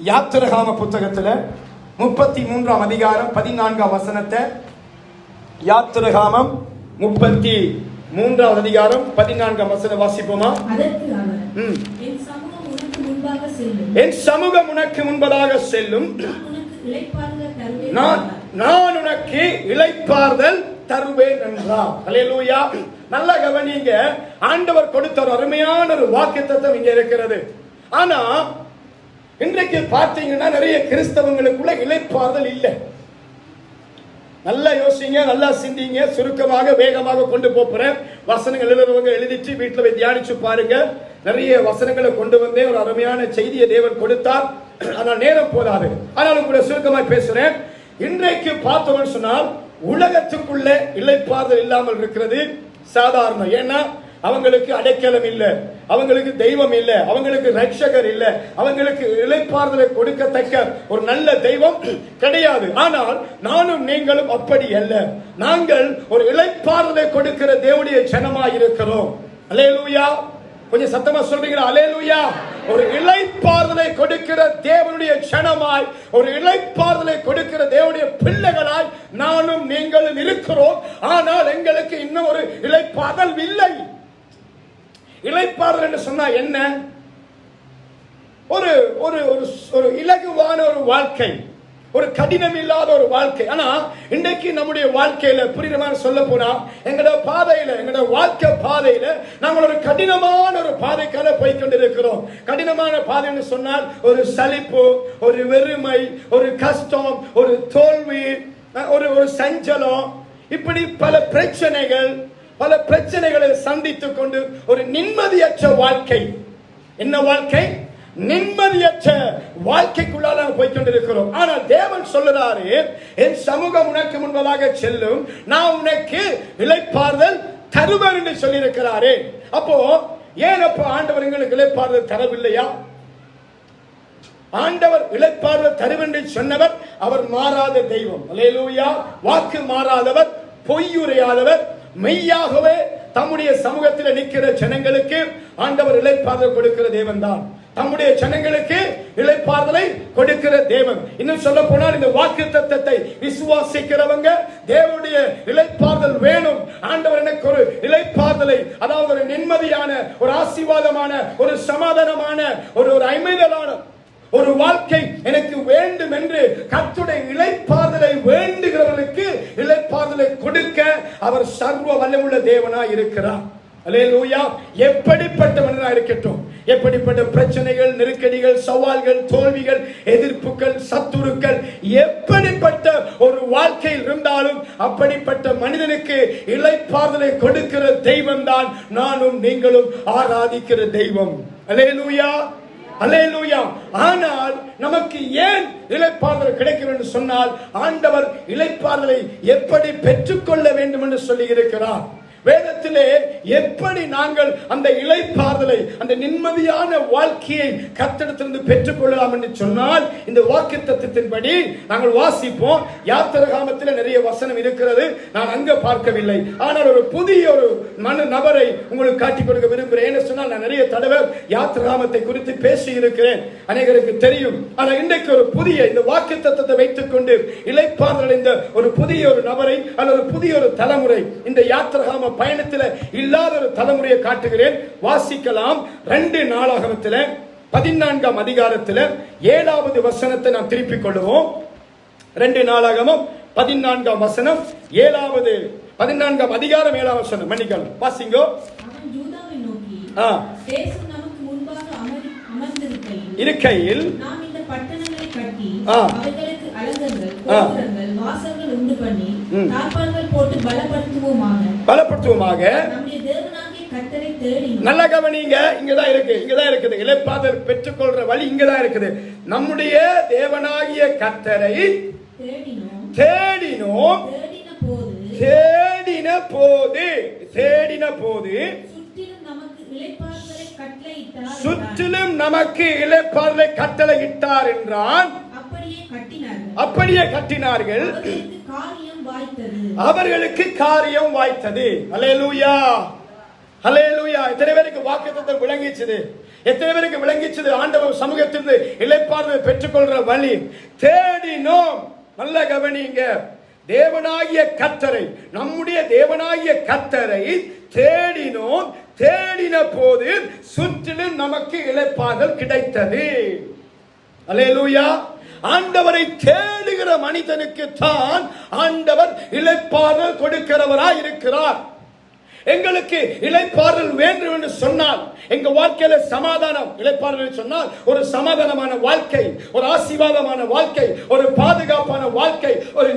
யாத்திரகாம புத்தகத்துல 33ஆம் அதிகாரம் 14ஆம் வசனத்தை, யாத்திரகாமம் 33ஆம் அதிகாரம் 14ஆம் வசனம் வாசிப்போமா? என் சமூகம் உனக்கு முன்பதாக செல்லும், நான் உனக்கு இளைப்பாறுதல் தருவேன் என்றார். அல்லேலூயா. நல்ல கவனிங்க, ஆண்டவர் கொடுத்த ஒரு அருமையான ஒரு வாக்குத்தத்தம் இங்க இருக்கிறது. ஆனா இன்றைக்கு பார்த்தீங்கன்னா நிறைய கிறிஸ்தவங்களுக்குள்ள இளைப்பாறுதல் இல்லை. நல்லா யோசிங்க, நல்லா சிந்திங்க. சுருக்கமாக வேகமாக கொண்டு போறேன். வசனங்கள் எழுதுறவங்க எழுதிட்டு வீட்டில் போய் தியானிச்சு பாருங்க. நிறைய வசனங்களை கொண்டு வந்தே ஒரு அருமையான செய்தியை தேவன் கொடுத்தார். ஆனால் நேரம் போதாது. ஆனாலும் கூட சுருக்கமாக பேசுறேன். இன்றைக்கு பார்த்தோம்னு சொன்னால் உலகத்துக்குள்ள இளைப்பாறுதல் இல்லாமல் இருக்கிறது சாதாரணம். ஏன்னா அவங்களுக்கு அடைக்கலம் இல்லை, அவங்களுக்கு தெய்வம் இல்லை, அவங்களுக்கு ரட்சகர் இல்லை, அவங்களுக்கு இளைப்பாறுதலை கொடுக்கத்தக்க ஒரு நல்ல தெய்வம் கிடையாது. ஆனால் நானும் நீங்களும் அப்படி அல்ல. நாங்கள் ஒரு இளைப்பாறுதலை கொடுக்கிற தேவனுடைய ஜனமாய் இருக்கிறோம். அல்லேலூயா. கொஞ்சம் சத்தமா சொல்றீங்களா? அல்லேலூயா. ஒரு இளைப்பாறுதலை கொடுக்கிற தேவனுடைய ஜனமாய், ஒரு இளைப்பாறுதலை கொடுக்கிற தேவனுடைய பிள்ளைகளாய் நானும் நீங்களும் இருக்கிறோம். ஆனால் எங்களுக்கு இன்னும் ஒரு இளைப்பாறுதல் இல்லை. இளைப்பாறுதல் என்று சொன்னா என்ன? ஒரு ஒரு ஒரு இலகுவான ஒரு வாழ்க்கை, ஒரு கடினம் இல்லாத ஒரு வாழ்க்கை. ஆனா இன்றைக்கு நம்முடைய வாழ்க்கையில புரியுமான சொல்ல போனா எங்களோட பாதையில, எங்களோட வாழ்க்கை பாதையில நாங்கள் ஒரு கடினமான ஒரு பாதைக்கால போய்கொண்டிருக்கிறோம். கடினமான பாதைன்னு சொன்னால் ஒரு சலிப்பு, ஒரு வெறுமை, ஒரு கஷ்டம், ஒரு தோல்வி, ஒரு சஞ்சலம், இப்படி பல பிரச்சனைகளை சந்தித்துக் கொண்டு ஒரு நிம்மதியற்ற வாழ்க்கை. என்ன வாழ்க்கை? நிம்மதியற்ற வாழ்க்கைக்குள்ளாக போய்கொண்டிருக்கிறோம். ஆனால் தேவன் சொல்லுறாரு, என் சமூகம் உனக்கு முன்பதாக செல்லும், நான் உனக்கு இளைப்பாறுதல் தருவேன் என்று சொல்லி இருக்கிறாரே. அப்போ ஏன் அப்போ ஆண்டவர் எங்களுக்கு இளைப்பாறுதல் தரவில்லையா? ஆண்டவர் இளைப்பாறுதல் தருவேன் என்று சொன்னவர் அவர் மாறாத தெய்வம். அல்லேலூயா. வாக்கு மாறாதவர், பொய்யுரையாதவர், மெய்யாகவே தம்முடைய சமூகத்தில் நிற்கிற ஜனங்களுக்கு ஆண்டவர் இளைப்பாறுதல் கொடுக்கிற தேவன் தான். தம்முடைய ஜனங்களுக்கு இளைப்பாறுதலை கொடுக்கிற தேவன். இன்னும் சொல்ல போனால் இந்த வாக்கு தத்தத்தை விசுவாசிக்கிறவங்க தேவனுடைய இளைப்பாறுதல் வேணும். ஆண்டவர் எனக்கு ஒரு இளைப்பாறுதலை, அதாவது ஒரு நிம்மதியான, ஒரு ஆசீர்வாதமான, ஒரு சமாதானமான, ஒரு அமைதலான ஒரு வாழ்க்கை எனக்கு வேண்டும் என்று கர்த்தருடைய இளைப்பாறுதலை வேண்டுகிறவர்களுக்கு இளைப்பாறுதலை கொடுக்க அவர் சர்வ வல்லமுள்ள தேவனாய் இருக்கிறார். அல்லேலூயா. எப்படிப்பட்ட மனிதனா இருக்கட்டும், எப்படிப்பட்ட பிரச்சனைகள், நெருக்கடிகள், சவால்கள், தோல்விகள், எதிர்ப்புகள், சத்துருக்கள் எப்படிப்பட்ட ஒரு வாழ்க்கையில் இருந்தாலும் அப்படிப்பட்ட மனிதனுக்கு இளைப்பாறுதலை கொடுக்கிற தெய்வம் தான் நானும் நீங்களும் ஆராதிக்கிற தெய்வம். அல்லேலூயா. அல்லேலூயா. ஆனால் நமக்கு ஏன் இளைப்பாறுதல் கிடைக்கும் என்று சொன்னால் ஆண்டவர் இளைப்பாறுதலை எப்படி பெற்றுக்கொள்ள வேண்டும் என்று சொல்லி இருக்கிறார். வேதத்திலே எப்படி நாங்கள் அந்த இளைப்பாறுதலை, அந்த நிம்மதியான வாழ்க்கையை கர்த்தரிடத்திலிருந்து பெற்றுக்கொள்ளலாம் என்று சொன்னால் இந்த வாக்குத்தத்தத்தின்படி நாங்கள் வாசிப்போம். யாத்திரகாமத்தில் நிறைய வசனம் இருக்கிறது, நான் அங்க பார்க்கவில்லை. ஆனால் ஒரு புதிய ஒரு நபரை உங்களுக்கு காட்டிக் கொடுக்க விரும்புகிறேன். என்ன சொன்னால் நான் நிறைய தடவை யாத்திரகாமத்தை குறித்து பேசி இருக்கிறேன், அநேகருக்கு தெரியும். ஆனால் இன்றைக்கு ஒரு புதிய இந்த வாக்குத்தத்தத்தை வைத்துக் கொண்டு இளைப்பாறுதல் இந்த ஒரு புதிய ஒரு நபரை அல்லது புதிய ஒரு தலைமுறை இந்த யாத்திரகாம பயணத்தில் இல்லாத ஒரு தலைமுறையை காட்டுகிறேன். வாசிக்கலாம். 2 நாளாகமத்தில் 14ஆம் அதிகாரத்தில் 7வது வசனத்தை நாம் திருப்பிக் கொள்வோம். 2 நாளாகமம் 14ஆம் வசனம், 14ஆம் அதிகாரம் 7ஆம் வசனம். மன்னிக்கலாம், வாசிங்கோ. இருக்கையில் பலப்படுத்துவோமாக. நல்ல கவனிங்க, இங்கதான் இருக்குது இளைப்பாறுதல் பெற்றுக்கொள்ற வழி இங்கதான் இருக்குது. நம்முடைய தேவனாகிய கர்த்தரை தேடினோம், தேடின போது சுற்றிலும் நமக்கு இளைப்பாறுதலை கட்டளையிட்டார் என்றான். அப்படியே கட்டினார்கள், அவர்களுக்கு காரியம் வாய்த்தது. அல்லேலூயா. ஹல்லேலூயா. எத்தனை பேருக்கு வாக்குத்தத்தம் விளங்கிச்சது? எத்தனை பேருக்கு விளங்கிச்சது ஆண்டவர் சமூகத்திலிருந்து இளைப்பாறுதல் பெற்றுக்கொள்ற வழி? தேடினோம். நல்ல கவனிங்க. தேவனாகிய கர்த்தரை, நம்முடைய தேவனாகிய கர்த்தரை தேடினோம். தேடின போது சுற்றிலும் நமக்கு இளைப்பாறுதல் கிடைத்தது. அல்லேலூயா. ஆண்டவரை தேடுகிற மனிதனுக்கு தான் ஆண்டவர் இளைப்பாறுதல் கொடுக்கிறவராய் இருக்கிறார். எங்களுக்கு இளைப்பாறுதல் வேண்டும் என்று சொன்னால், எங்க வாழ்க்கையில சமாதானம், இளைப்பாறுதல் சொன்னால் ஒரு சமாதானமான வாழ்க்கை, ஒரு ஆசீர்வாதமான வாழ்க்கை, ஒரு பாதுகாப்பான வாழ்க்கை, ஒரு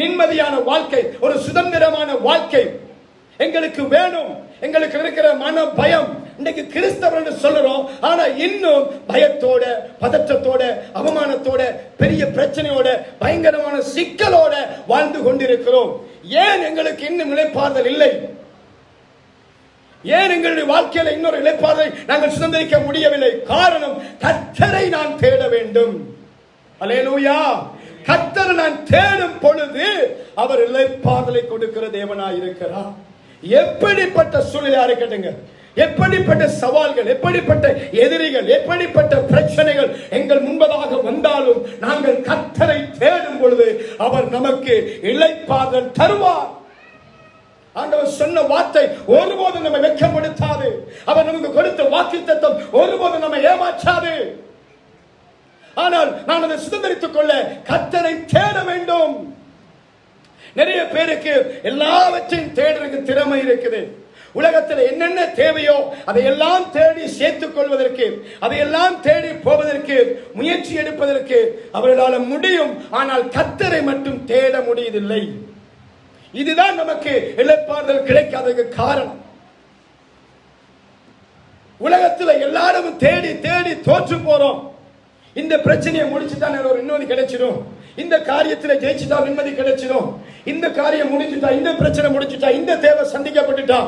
நிம்மதியான வாழ்க்கை, ஒரு சுதந்திரமான வாழ்க்கை எங்களுக்கு வேணும். எங்களுக்கு இருக்கிற மன பயம், இன்னைக்கு கிறிஸ்தவர் என்று சொல்லுறோம், ஆனா இன்னும் பயத்தோட, பதற்றத்தோட, அவமானத்தோட, பெரிய பிரச்சனையோட, பயங்கரமான சிக்கலோட வாழ்ந்து கொண்டிருக்கிறோம். ஏன் எங்களுக்கு இன்னும் இளைப்பாறுதல் இல்லை? ஏன் எங்களுடைய வாழ்க்கையில இன்னொரு இளைப்பாறுதலை நாங்கள் சுதந்திரிக்க முடியவில்லை? காரணம், கர்த்தரை நான் தேட வேண்டும். அல்லேலூயா. கர்த்தரை நான் தேடும் பொழுது அவர் இளைப்பாறுதலை கொடுக்கிற தேவனாய் இருக்கிறார். எப்படிப்பட்ட சூழ்நிலையா இருக்கட்டுங்க, எப்படிப்பட்ட சவால்கள், எப்படிப்பட்ட எதிரிகள், எப்படிப்பட்ட பிரச்சனைகள் எங்கள் முன்பதாக வந்தாலும் நாங்கள் கர்த்தரை தேடும் பொழுது அவர் நமக்கு இளைப்பாறுதல் தருவார். ஆண்டவர் சொன்ன வார்த்தை ஒருபோதும் நம்மை வெட்கப்படுத்தாது. அவர் நமக்கு கொடுத்த வாக்குத்தத்தம் ஒருபோதும் நம்மை ஏமாற்றாது. ஆனால் நான் அதை சுதந்திரித்துக் கொள்ள கர்த்தரை தேட வேண்டும். நிறைய பேருக்கு எல்லாவற்றையும் தேடுறதுக்கு திறமை இருக்குது. உலகத்தில் என்னென்ன தேவையோ அதையெல்லாம் தேடி சேர்த்துக் கொள்வதற்கு, அதையெல்லாம் தேடி போவதற்கு முயற்சி எடுப்பதற்கு அவர்களால் முடியும். ஆனால் கர்த்தரை மட்டும் தேட முடியவில்லை. இதுதான் நமக்கு இளைப்பாறுதல் கிடைக்காததுக்கு காரணம். உலகத்தில் எல்லாரும் தேடி தேடி தோற்று போறோம். இந்த பிரச்சனையை முடிச்சுட்டா ஒரு நிம்மதி கிடைச்சிடும், இந்த காரியத்தில் ஜெயிச்சுட்டா நிம்மதி கிடைச்சிடும், இந்த காரியம் முடிச்சுட்டா, இந்த பிரச்சனை முடிச்சுட்டா, இந்த தேவை சந்திக்கப்பட்டுட்டா,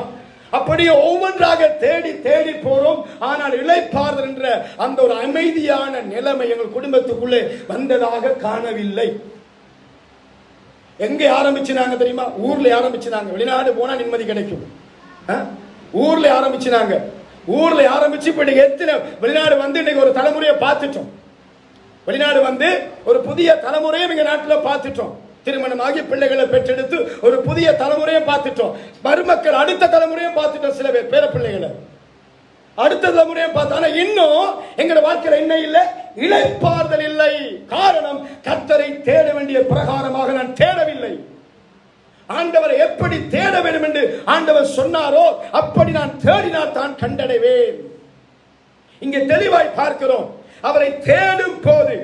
அப்படியே ஒவ்வொன்றாக தேடி தேடி போறோம். ஆனால் இளைப்பாறுதல் என்ற அந்த ஒரு அமைதியான நிலைமை எங்கள் குடும்பத்துக்குள்ளே வந்ததாக காணவில்லை. எங்க ஆரம்பிச்சுனாங்க தெரியுமா? ஊர்ல ஆரம்பிச்சுனாங்க. வெளிநாடு போனா நிம்மதி கிடைக்கும். ஊர்ல ஆரம்பிச்சுனாங்க. ஊர்ல ஆரம்பிச்சு இப்ப எத்தனை வெளிநாடு வந்து இன்னைக்கு ஒரு தலைமுறையை பார்த்துட்டோம். வெளிநாடு வந்து ஒரு புதிய தலைமுறையை எங்க நாட்டில் பார்த்துட்டோம். திருமணமாகி பிள்ளைகளை பெற்றெடுத்து ஒரு புதிய தலைமுறையை பார்த்துட்டோம். மருமக்கள் அடுத்த தலைமுறையை பார்த்துட்டோம். சில பேர் பேர பிள்ளைகளை அடுத்த தலைமுறையை பார்த்தோம். ஆனா இன்னும் எங்க வாழ்க்கையில என்ன இல்லை? இளைப்பாறுதல் இல்லை. காரணம், கர்த்தரை தேட வேண்டிய பிரகாரமாக நான் தேடவில்லை. ஆண்டவரை எப்படி தேட வேண்டும் என்று ஆண்டவர் சொன்னாரோ அப்படி நான் தேடினால் தான் கண்டடைவேன். இங்கே தெளிவாய் பார்க்கிறோம். அவரை தேடும் போது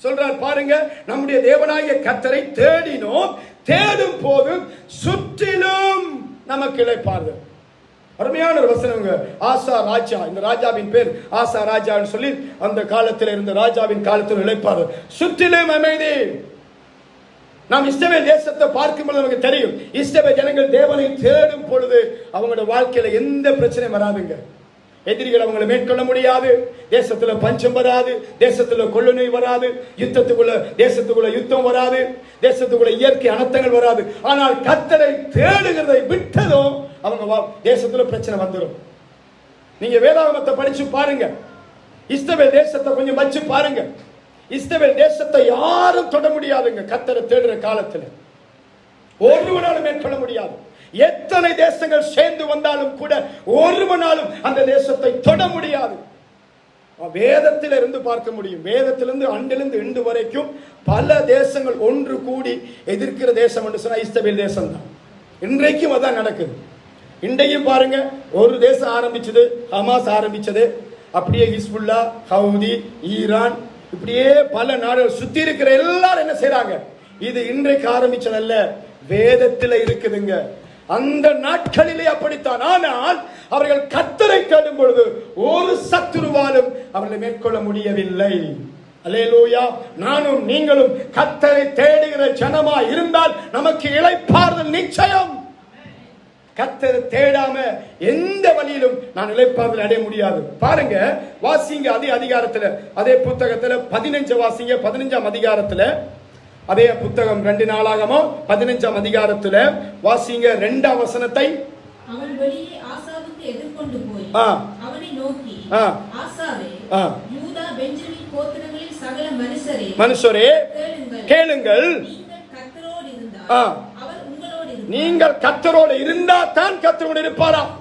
சொல்றார் பாருங்க, நம்முடைய தேவனாகிய கர்த்தரை தேடினோம், தேடும் போது சுற்றிலும் நமக்கு இளைப்பாறுதல். அருமையான ஒரு வசனங்க. ஆசா ராஜா, இந்த ராஜாவின் பேர் ஆசா ராஜான்னு சொல்லி அந்த காலத்தில் இருந்த ராஜாவின் காலத்தில் இளைப்பாறுதல், சுற்றிலும் அமைதி. நாம் இஸ்ரவேல் தேசத்தை பார்க்கும்போது நமக்கு தெரியும், இஸ்ரவேல் ஜனங்கள் தேவனை தேடும் பொழுது அவங்களோட வாழ்க்கையில எந்த பிரச்சனையும் வராதுங்க. எதிரிகள் அவங்களை மேற்கொள்ள முடியாது, தேசத்துல பஞ்சம் வராது, தேசத்துல கொள்ளை நோய் வராது, தேசத்துக்குள்ள யுத்தம் வராது, தேசத்துக்குள்ள இயற்கை அனர்த்தங்கள் வராது. ஆனால் கர்த்தரை தேடுகிறதை விட்டதும் அவங்க தேசத்துல பிரச்சனை வந்துடும். நீங்க வேதாகமத்தை படிச்சு பாருங்க, இஸ்ரவேல் தேசத்தை கொஞ்சம் வச்சு பாருங்க. இஸ்ரவேல் தேசத்தை யாரும் தொட முடியாதுங்க. கர்த்தரை தேடுற காலத்துல ஒருவனாலும் மேற்கொள்ள முடியாது. எத்தனை தேசங்கள் சேர்ந்து வந்தாலும் கூட ஒருவனாலும் அந்த தேசத்தை தொட முடியாது. வேதத்தில் இருந்து பார்க்க முடியும். வேதத்திலிருந்து அண்டிலிருந்து இன்று வரைக்கும் பல தேசங்கள் ஒன்று கூடி எதிர்க்கிற தேசம் என்று சொன்னா இஸ்ரவேல் தேசம் தான். இன்றைக்கும் அதான் நடக்குது. இன்றையும் பாருங்க, ஒரு தேசம் ஆரம்பிச்சது, ஹமாஸ் ஆரம்பிச்சது, அப்படியே ஹிஸ்புல்லா, ஹவுதி, ஈரான், இப்படியே பல நாடுகள் சுத்தி இருக்கிற எல்லாரும் என்ன செய்யறாங்க? இது இன்றைக்கு ஆரம்பிச்சதல்ல, வேதத்தில் இருக்குதுங்க. அந்த நாட்களிலே அப்படித்தான். ஆனால் அவர்கள் கர்த்தரை தேடும் பொழுது ஒரு சத்துருவாலும் அவர்களை மேற்கொள்ள முடியவில்லை. அல்லேலூயா. நானும் நீங்களும் கர்த்தரை தேடுகிற ஜனமா இருந்தால் நமக்கு இளைப்பாறுதல் நிச்சயம். கர்த்தரை தேடாம எந்த வழியிலும் நான் இளைப்பாறுதல் அடைய முடியாது. பாருங்க, வாசிங்க அதே அதிகாரத்துல, அதே புத்தகத்துல 15 வாசிங்க. 15ஆம் அதிகாரத்துல, அதே புத்தகம் 2 நாளாகமம் 15ஆம் அதிகாரத்துல வாசிங்க 2ஆம் வசனத்தை. அவன் வெளியே ஆசாவுக்கு அவனுக்கு எதிர்கொண்டு போய் அவனை நோக்கி, ஆசாவே, யூதா பென்ஜமின் கோத்திரங்களில் சகல மனுஷரே கேளுங்கள், நீங்கள் கர்த்தரோடு இருந்தால் தான் கர்த்தரோடு இருப்பாராம்.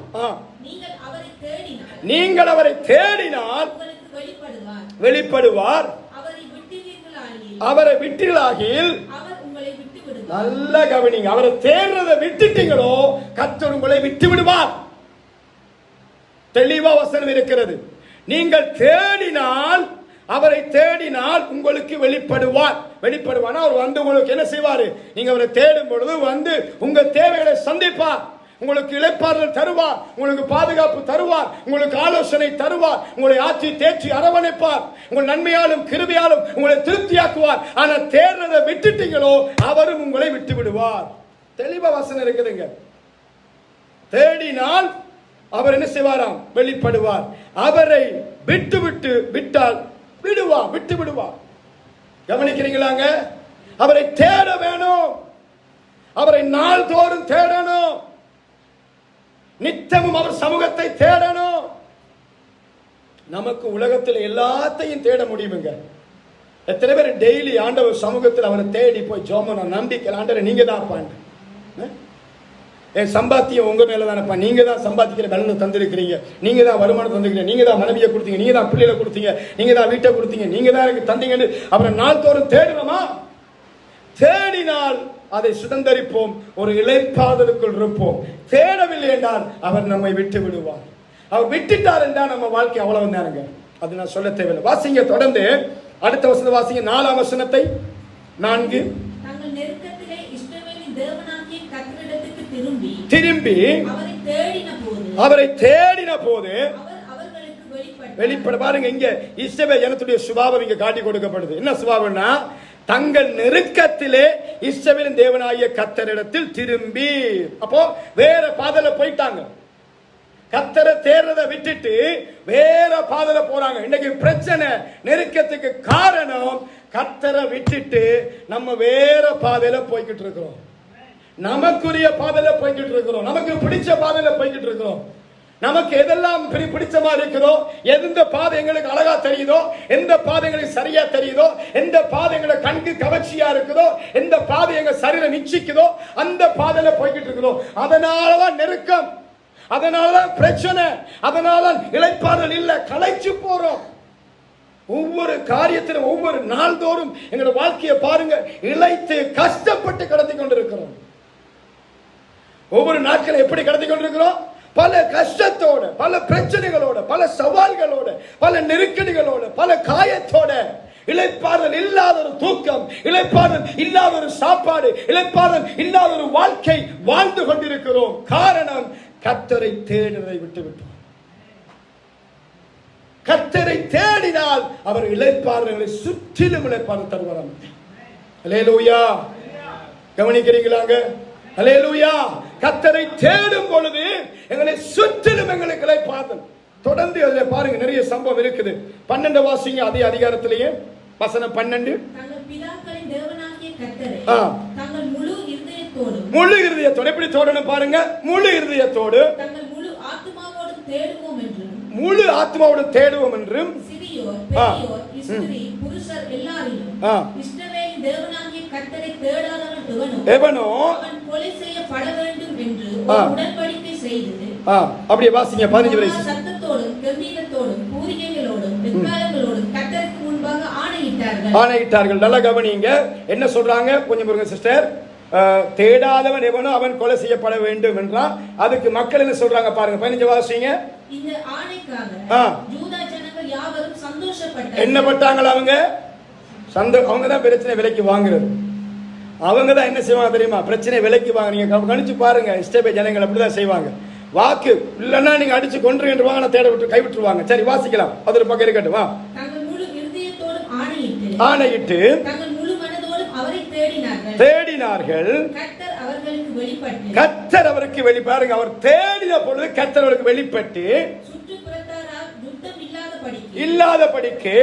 நீங்கள் அவரை தேடினால் வெளிப்படுவார், அவரை விட்டீர்களாகில் நல்ல கவனிங்க, அவரை தேடுறதை விட்டுட்டீங்களோ கர்த்தர் உங்களை விட்டு விடுவார். தெளிவா வசனம் இருக்கிறது. நீங்கள் தேடினால், அவரை தேடினால் உங்களுக்கு வெளிப்படுவார். அவர் வந்து உங்களுக்கு என்ன செய்வாரு? நீங்க அவரை தேடும் பொழுது வந்து உங்க தேவைகளை சந்திப்பார், உங்களுக்கு இளைப்பாறுதல் தருவார், உங்களுக்கு பாதுகாப்பு தருவார், உங்களுக்கு ஆலோசனை தருவார், உங்களை ஆற்றி தேற்றி அரவணைப்பார், உங்கள் நன்மையாலும் கிருபையாலும் உங்களை திருப்தியாக்குவார். ஆனா தேடுறதை விட்டுட்டீங்களோ அவரும் உங்களை விட்டு விடுவார். தெளிவா வசனம் இருக்குதுங்க. தேடினால் அவர் என்ன செய்வாராம்? வெளிப்படுவார். அவரை விட்டால் விட்டு விடுவார். கவனிக்கிறீங்களாங்க? அவரை தேட வேணும், அவரை நாள்தோறும் தேடணும், நித்தமும் அவர் சமூகத்தை தேடணும். நமக்கு உலகத்தில் எல்லாத்தையும் தேட முடியுங்க. எத்தனை பேர் டெய்லி ஆண்டவர் சமூகத்தில் அவரை தேடி போய் ஜோமன நம்பிக்கை, ஆண்டவர் நீங்க தான் பாண்டு, என் சம்பாத்தியம் உங்க மேல தானப்பா, நீங்க தான் சம்பாதிக்கிற பலனை தந்திருக்கிறீங்க, நீங்க தான் வருமானம் தந்திருக்கிறீங்க, நீங்க தான் மனைவியை கொடுத்தீங்க, நீங்க தான் பிள்ளைகளை கொடுத்தீங்க, நீங்க தான் வீட்டை கொடுத்தீங்க, நீங்க தான் எனக்கு தந்தீங்கன்னு அவரை நாள்தோறும் தேடுறோமா? தேடினால் அதை சுதந்தரிப்போம், ஒரு இளைப்பாறுதலுக்குள் இருப்போம். தேடவில்லை என்றால் அவர் நம்மை விட்டு விடுவார். அவர் விட்டுட்டார் என்றால் நம்ம வாழ்க்கை அவ்வளவு நேரங்க. அது நான் சொல்ல தேவையில்லை. வாசிங்க, தொடர்ந்து அடுத்த வசனம் வாசிங்க, 4ஆம் வசனத்தை. 4 திரும்பி அவரை தேடின போது வெளிப்பட பாருங்க. இங்க இஸ்ரவேல் ஜனத்துடைய சுபாவம் இங்க காட்டி கொடுக்கப்படுது. என்ன சுபாவம்னா, தங்கள் நெருக்கத்திலே இஸ்ரவேலின் தேவனாகிய கர்த்தரிடத்தில் திரும்பி, அப்போ வேற பாதையில போயிட்டாங்க. கர்த்தரை தேடுறதை விட்டுட்டு வேற பாதையில போறாங்க. இன்னைக்கு பிரச்சனை, நெருக்கத்துக்கு காரணம் கர்த்தரை விட்டுட்டு நம்ம வேற பாதையில போய்கிட்டு இருக்கிறோம். நமக்குரிய பாதையில போய்கிட்டு இருக்கிறோம், நமக்கு பிடிச்ச பாதையில போய்கிட்டு இருக்கிறோம். நமக்கு எதெல்லாம் பிடிச்சமா இருக்கிறதோ, எந்த பாதை எங்களுக்கு அழகா தெரியுதோ, எந்த பாதை எங்களுக்கு சரியா தெரியுதோ, எந்த பாதை எங்களுக்கு கண்கு கவர்ச்சியா இருக்குதோ, எந்த பாதை எங்க சரீரம் நிச்சயிக்குதோ அந்த பாதையில போய்கிட்டு இருக்கிறோம். அதனாலதான் நெருக்கம், அதனாலதான் பிரச்சனை, அதனாலதான் இளைப்பாறுதல் இல்ல, களைச்சு போறோம். ஒவ்வொரு காரியத்திலும் ஒவ்வொரு நாள்தோறும் எங்களோட வாழ்க்கையை பாருங்க, இழைத்து கஷ்டப்பட்டு கடத்தி கொண்டிருக்கிறோம். ஒவ்வொரு நாட்கள் எப்படி கடத்தி கொண்டிருக்கிறோம்? பல கஷ்டத்தோட, பல பிரச்சனைகளோட, பல சவால்களோட, பல நெருக்கடிகளோட, பல காயத்தோட, இளைப்பாறுதல் இல்லாத ஒரு தூக்கம், இளைப்பாறுதல் இல்லாத ஒரு சாப்பாடு, இளைப்பாறுதல் இல்லாத ஒரு வாழ்க்கை வாழ்ந்து கொண்டிருக்கிறோம். காரணம், கர்த்தரை தேடுவதை விட்டுவிட்டோம். கர்த்தரை தேடினால் அவர் இளைப்பாறுதலை சுற்றிலும் இளைப்பாறுதல் தருவார். அல்லேலூயா, கவனிக்கிறீங்களாங்க? அல்லேலூயா. கர்த்தரை தேடும் பொழுது எங்களை சுற்றிலும் எங்களுக்கு இளைப்பாறுதல். தொடர்ந்து அதுல பாருங்க, நிறைய சம்பவம் இருக்குது. 12 வாசிங்க, அதே அதிகாரத்திலேயே வசனம் 12. முழு இருதயத்தோடு எப்படி தேடணும் பாருங்க, முழு இருதயத்தோடு, முழு ஆத்மாவோடு தேடுவோம் என்றும், அப்படியே வாசிங்க 15 வரை. ஆணையிட்டார்கள். நல்ல கவனிங்க, என்ன சொல்றாங்க கொஞ்சம் பாருங்க சிஸ்டர். தேடாதவன் எவனோ அவன் கொலை செய்யப்பட வேண்டும் என்றான். அதுக்கு மக்கள் என்ன சொல்றாங்க பாருங்க, 15 வாசிங்க. இந்த ஆணைக்காக யூதா ஜனங்கள் யாவரும் சந்தோஷப்பட்டார்கள். என்ன பட்டாங்க அவங்க? அவங்க தான் பிரச்சனை விலைக்கு வாங்குறது. அவங்க தான் என்ன செய்வாங்க தெரியுமா? பிரச்சனை விலைக்கு வாங்க. நீங்க கணிச்சு பாருங்க, இஸ்ரவேல் ஜனங்கள் அப்படிதான் செய்வாங்க. வாக்கு இல்லன்னா நீங்க அடிச்சு கொன்றுவாங்க, தேட விட்டு கை விட்டுருவாங்க. சரி வாசிக்கலாம், அது ஒரு பக்கம் இருக்கட்டும். தங்கள் முழு இருதயத்தோடும் ஆணையிட்டு தங்கள் முழு மனதோடும் அவரை தேடினார்கள். கர்த்தர் அவருக்கு வெளிப்பாருங்க. அவர் தேடின பொழுது கர்த்தர் அவருக்கு வெளிப்பட்டு இல்லாதபடிக்கு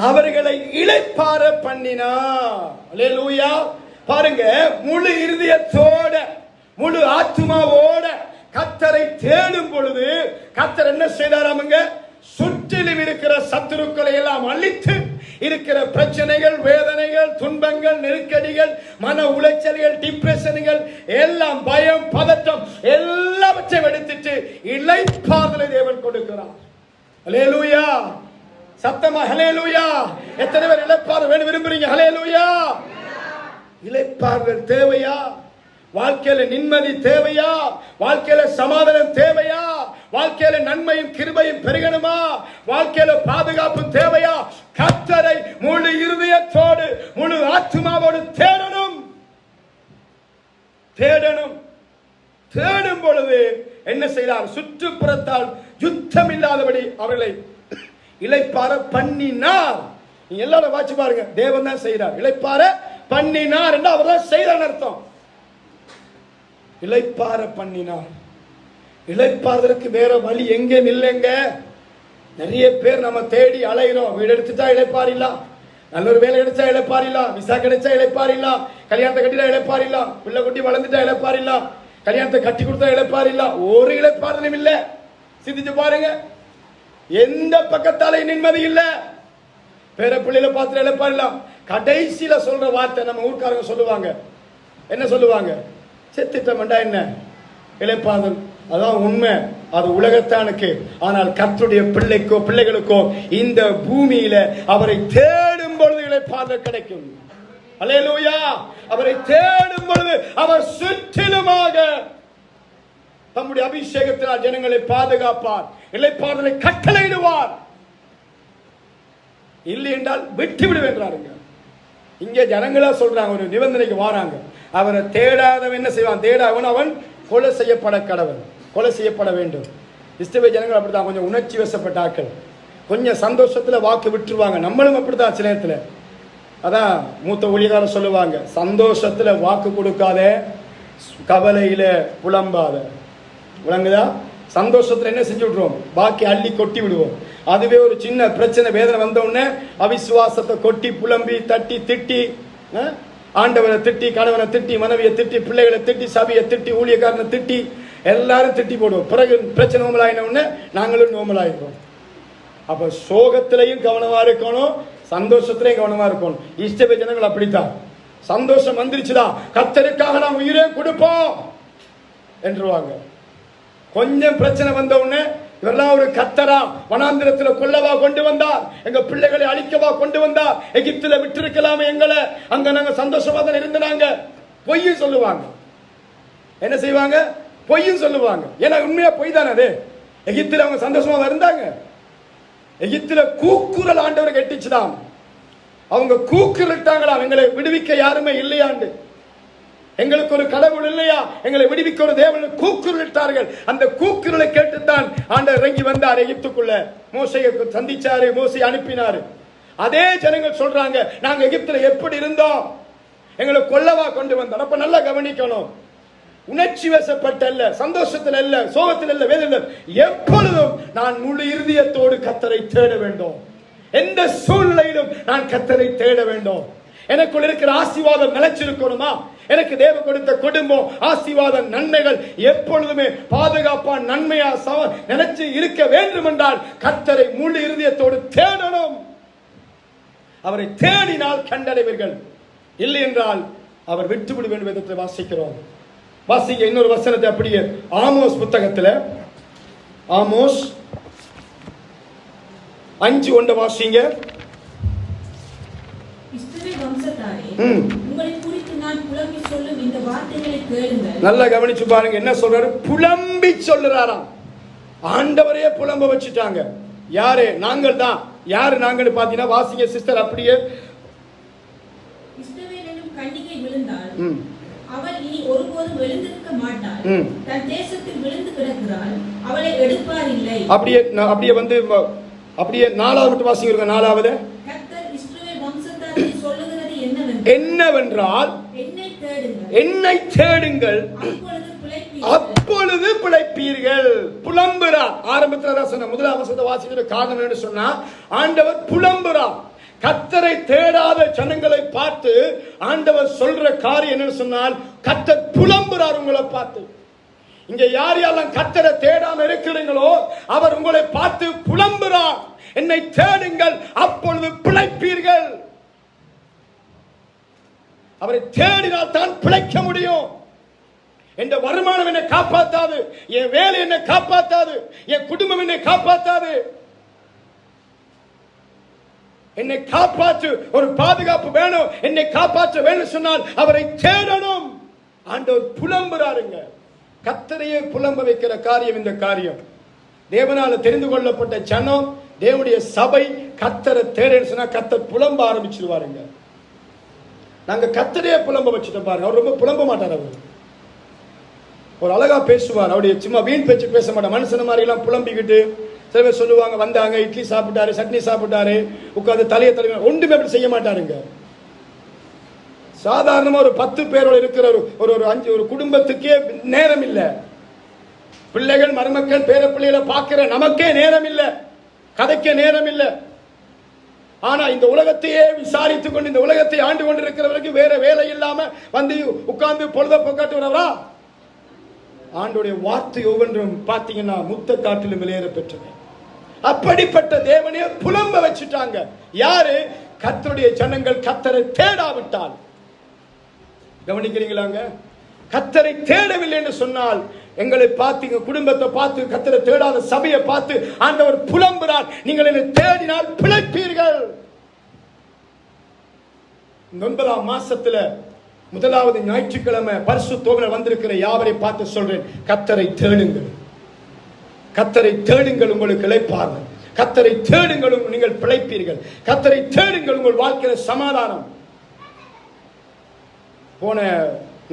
அவர்களை இளைப்பாற பண்ணினார். அல்லேலூயா. பாருங்க, முழு இருதயத்தோட, முழு ஆத்மாவோட கர்த்தரை தேடும் பொழுது கர்த்தர் என்ன செய்தாராமங்க? சுற்றிலும் இருக்கிற சத்துருக்களை எல்லாம் அழித்து, இருக்கிற பிரச்சனைகள், வேதனைகள், துன்பங்கள், நெருக்கடிகள், மன உளைச்சல்கள், டிப்ரெஷன்கள் எல்லாம், பயம், பதட்டம் எல்லாவற்றையும் எடுத்துட்டு இளைப்பாறுதலை தேவன் கொடுக்கிறார். ஹல்லேலூயா! சத்தமா ஹல்லேலூயா! எத்தனை பேர் இளைப்பாறுதல் வேணும் விரும்புறீங்க? ஹல்லேலூயா! இளைப்பாறுதல் தேவையா? வாழ்க்கையில நிம்மதி தேவையா? வாழ்க்கையில சமாதானம் தேவையா? வாழ்க்கையில நன்மையும் கிருபையும் பெருகணுமா? வாழ்க்கையில பாதுகாப்பு தேவையா? கர்த்தரை முழு இருதயத்தோடு முழு ஆத்துமாவோடு தேடணும். தேடும் பொழுது என்ன செய்தார்? சுற்றுப்புறத்தால் யுத்தம் இல்லாதபடி அவர்களை இளைப்பாற பண்ணினார். நீங்க எல்லாரும் வாட்சி பாருங்க, தேவன் தான் செய்தார். இளைப்பாற பண்ணினார் என்று அவர் தான் செய்தார் அர்த்தம். இளைப்பாற பண்ணினார். இளைப்பாறுவதற்கு வேற வழி எங்க இல்லைங்க. நிறைய பேர் நம்ம தேடி அலைகிறோம். வீடு எடுத்துட்டா இளைப்பாறிலாம், நல்ல ஒரு வேலை கிடைச்சா இளைப்பாறிலாம், விசா கிடைச்சா இளைப்பாறிலாம், கல்யாணத்தை கட்டிட்டா இளைப்பாறிலாம், பிள்ளை குட்டி வளர்ந்துட்டா இளைப்பாறிலாம், கல்யாணத்தை கட்டி கொடுத்தா இளைப்பாறிலாம். ஒரு இளைப்பாறுதலும் இல்ல. சிந்திச்சு பாருங்க, எந்த பக்கத்தாலே நிம்மதி இல்ல. பேர பிள்ளைல பார்த்து இளைப்பாறிலாம். கடைசியில சொல்ற வார்த்தை நம்ம ஊர்க்காரங்க சொல்லுவாங்க. என்ன சொல்லுவாங்க? செத்துட்டமெண்டா என்ன இளைப்பாறுதல். அதான் உண்மை, அது உலகத்தானுக்கு. ஆனால் கர்த்தருடைய பிள்ளைகளுக்கோ இந்த பூமியில அவரை தேடும் பொழுது இளைப்பாறுதல் கிடைக்கும். அல்லேலூயா! அவரை தேடும் பொழுது அவர் சுற்றிலுமாக தம்முடைய அபிஷேகத்தினால் ஜனங்களை பாதுகாப்பார், இளைப்பாறுதலை கட்டளையிடுவார். இல்லை என்றால் விட்டு விடுவேன்றாருங்க. இங்க ஜனங்களா சொல்றாங்க, ஒரு நிபந்தனைக்கு வாராங்க. அவரை தேடாதவன் என்ன செய்வான்? தேடாதவன் அவன் கொலை செய்யப்பட கடவன், கொலை செய்யப்பட வேண்டும். இஸ்ரவேல் ஜனங்கள் அப்படித்தான், கொஞ்சம் உணர்ச்சி வசப்பட்ட ஆட்கள். கொஞ்சம் சந்தோஷத்துல வாக்கு விட்டுருவாங்க. நம்மளும் அப்படித்தான் சில நேரத்துல. அதான் மூத்த ஊழியக்காரர் சொல்லுவாங்க, சந்தோஷத்துல வாக்கு கொடுக்காத, கவலையில புலம்பாத. விளங்குதா? சந்தோஷத்துல என்ன செஞ்சு விடுவோம்? பாக்கி அள்ளி கொட்டி விடுவோம். அதுவே ஒரு சின்ன பிரச்சனை, வேதனை வந்த உடனே அவிசுவாசத்தை கொட்டி புலம்பி தட்டி திட்டி, ஆண்டவரை திட்டி, கணவனை திட்டி, மனைவியை திட்டி, பிள்ளைகளை திட்டி, சபையை திட்டி, ஊழியக்காரனை திட்டி, எல்லாரும் திட்டி போடுவோம். பிறகு பிரச்சனை நோமலாயின உடனே நாங்களும் நோமலாயிருக்கோம். அப்ப சோகத்திலையும் கவனமா இருக்கணும், சந்தோஷத்திலையும் கவனமா இருக்கணும். இஸ்ரவேல் ஜனங்கள் அப்படித்தான். சந்தோஷம் வந்துருச்சுதான், கர்த்தருக்காக நாம் உயிரே கொடுப்போம் என்றுவாங்க. கொஞ்சம் பிரச்சனை வந்த உடனே இவரெல்லாம் ஒரு கர்த்தரா, வனாந்திரத்தில் கொல்லவா கொண்டு வந்தார், எங்க பிள்ளைகளை அழிக்கவா கொண்டு வந்தார், எகிப்துல விட்டிருக்கலாமே எங்களை, அங்க நாங்க சந்தோஷமா தான் இருந்தாங்க. பொய்யும் சொல்லுவாங்க. என்ன செய்வாங்க? பொய்யும் சொல்லுவாங்க. ஏன்னா உண்மையா பொய் தானே அது. எகிப்துல அவங்க சந்தோஷமா இருந்தாங்க. எகிப்துல கூக்குரல் ஆண்டவர் கெட்டிச்சுதான். அவங்க கூக்குரட்டாங்களாம், எங்களை விடுவிக்க யாருமே இல்லையாண்டு, எங்களுக்கு ஒரு கடவுள் இல்லையா, எங்களை விடுவிக்க ஒரு தேவன் கூக்குரலிட்டார்கள். அந்த கூக்குரலை கேட்டுத்தான் ஆண்டவர் இறங்கி வந்தார் எகிப்துக்குள்ள. மோசையை சந்திச்சாரு, மோசையை அனுப்பினாரு. அதே ஜனங்கள் சொல்றாங்க, நாங்க எகிப்துல எப்படி இருந்தோம், எங்களை கொல்லவா கொண்டு வந்தார். அப்ப நல்லா கவனிக்கணும். உணர்ச்சி வசப்பட்ட அல்ல, சந்தோஷத்தில் அல்ல, சோகத்தில் அல்ல, வேதனை. எப்பொழுதும் நான் முழு இருதயத்தோடு கர்த்தரை தேட வேண்டும். எந்த சூழ்நிலையிலும் நான் கர்த்தரை தேட வேண்டும். எனக்குள் இருக்கிற ஆசீர்வாதம் நிலைச்சிருக்கணுமா? எனக்கு தேவ கொடுத்த குடும்பம், ஆசீர்வாதம், நன்மைகள் எப்பொழுதுமே பாதுகாப்பா நன்மையா நினைச்சு இருக்க வேண்டும் என்றால் கர்த்தரை முழு இருதயத்தோடு தேடணும். அவரை தேடினால் கண்டடைவீர்கள். இல்லை என்றால் அவர் விட்டுவிட வேண்டும். விதத்தை வாசிக்கிறோம். வாசிக்க இன்னொரு வசனத்தை அப்படியே ஆமோஸ் புத்தகத்தில், ஆமோஸ் 5:1 வாசிங்க. நல்லா கவனிச்சு பாருங்க, என்ன சொல்றாரு? புலம்பி சொல்லுறாராம். ஆண்டவரையே புலம்ப வச்சுட்டாங்க. யாரு? நாங்கள் தான். யாரு நாங்கள் பாத்தீங்கன்னா, வாசிங்க சிஸ்டர் அப்படியே. கண்டிகை விழுந்தாள், அவள் இனி ஒருபோதும் எழுந்திருக்க மாட்டாள், தன் தேசத்தில் விழுந்து கிடக்கிறாள், அவளை எடுப்பார் இல்லை. அப்படியே அப்படியே வந்து அப்படியே 4வது மட்டும் வாசிங்க. 4வது கர்த்தர் இஸ்ரவேல் வம்சத்தாரை சொல்லுகிறது என்னவென்றால், என்னை தேடுங்கள், அப்பொழுது பிழைப்பீர்கள். புலம்புறார். ஆரம்பத்தில் சொன்ன முதலாம் வசனத்தை வாசிக்கிற காரணம் என்று சொன்னா, ஆண்டவர் புலம்புறார். கர்த்தரை தேடாத ஜனங்களை பார்த்து ஆண்டவர் சொல்ற காரியம் என்னன்னு சொன்னால், கர்த்தர் புலம்புறார் உங்களை பார்த்து. இங்க யார் யாரெல்லாம் கர்த்தரை தேடாம இருக்கிறீங்களோ அவர் உங்களை பார்த்து புலம்புறார். என்னை தேடுங்கள், அப்பொழுது பிழைப்பீர்கள். அவரை தேடினால் தான் பிழைக்க முடியும். என் வருமானம் என்னை காப்பாத்தாது, என் வேலை என்னை காப்பாத்தாது, என் குடும்பம் என்னை காப்பாத்தாது. என்னை காப்பாற்று, ஒரு பாதுகாப்பு வேணும், என்னை காப்பாற்ற வேணும் சொன்னால் அவரை தேடணும். ஆண்டவர் புலம்புறாருங்க. கர்த்தரையே புலம்ப வைக்கிற காரியம் இந்த காரியம். தேவனால தெரிந்து கொள்ளப்பட்ட ஜனம், தேவனுடைய சபை கர்த்தரை தேடன்னு சொன்னா கர்த்தர் புலம்ப ஆரம்பிச்சிருவாருங்க. நாங்க கர்த்தரையே புலம்ப வச்சுட்டோம் பாருங்க. அவர் ரொம்ப புலம்ப மாட்டார். அவர் ஒரு அழகா பேசுவார். அவருடைய சும்மா வீண் பேச்சு பேச மாட்டார். மனுஷன மாதிரி எல்லாம் புலம்பிக்கிட்டு சில பேர் சொல்லுவாங்க, வந்தாங்க இட்லி சாப்பிட்டாரு, சட்னி சாப்பிட்டாரு, உட்கார்ந்து தலையை தலை ஒன்றுமே அப்படி செய்ய மாட்டாருங்க. சாதாரணமா ஒரு 10 பேரோட இருக்கிற ஒரு குடும்பத்துக்கே நேரம் இல்லை. பிள்ளைகள், மருமக்கள், பேர பிள்ளைகளை பார்க்கிற நமக்கே நேரம் இல்லை, கதைக்க நேரம் இல்லை. ஆனா இந்த உலகத்தையே விசாரித்துக் கொண்டு இந்த உலகத்தை ஆண்டு கொண்டிருக்கிறவருக்கு வேற வேலை இல்லாம வந்து உட்கார்ந்து பொழுத போக்காட்டுறவரா? ஆண்டோடைய வார்த்தை ஒவ்வொன்றும் பார்த்தீங்கன்னா முத்த காட்டிலும் வெளியேற பெற்றவை. அப்படிப்பட்ட தேவனே புலம்ப வச்சுட்டாங்க. யாரு? கர்த்தருடைய ஜனங்கள் கர்த்தரை தேடாவிட்டால். கவனிக்கிறீங்களாங்க? கர்த்தரை தேடவில்லை என்று சொன்னால் எங்களை பார்த்து, குடும்பத்தை பார்த்து, கர்த்தரை தேடாத சபையை பார்த்து ஆண்டவர் புலம்புறார். நீங்கள் என்னை தேடினால் பிழைப்பீர்கள். 9ஆம் மாசத்துல 1வது ஞாயிற்றுக்கிழமை பரிசுத்தோவினர் வந்திருக்கிற யாவரை பார்த்து சொல்றேன், கர்த்தரை தேடுங்கள், கர்த்தரை தேடுங்கள், உங்களுக்கு இளைப்பாறுதல். கர்த்தரை தேடுங்கள், நீங்கள் பிழைப்பீர்கள். கர்த்தரை தேடுங்கள், உங்கள் வாழ்க்கையில சமாதானம். போன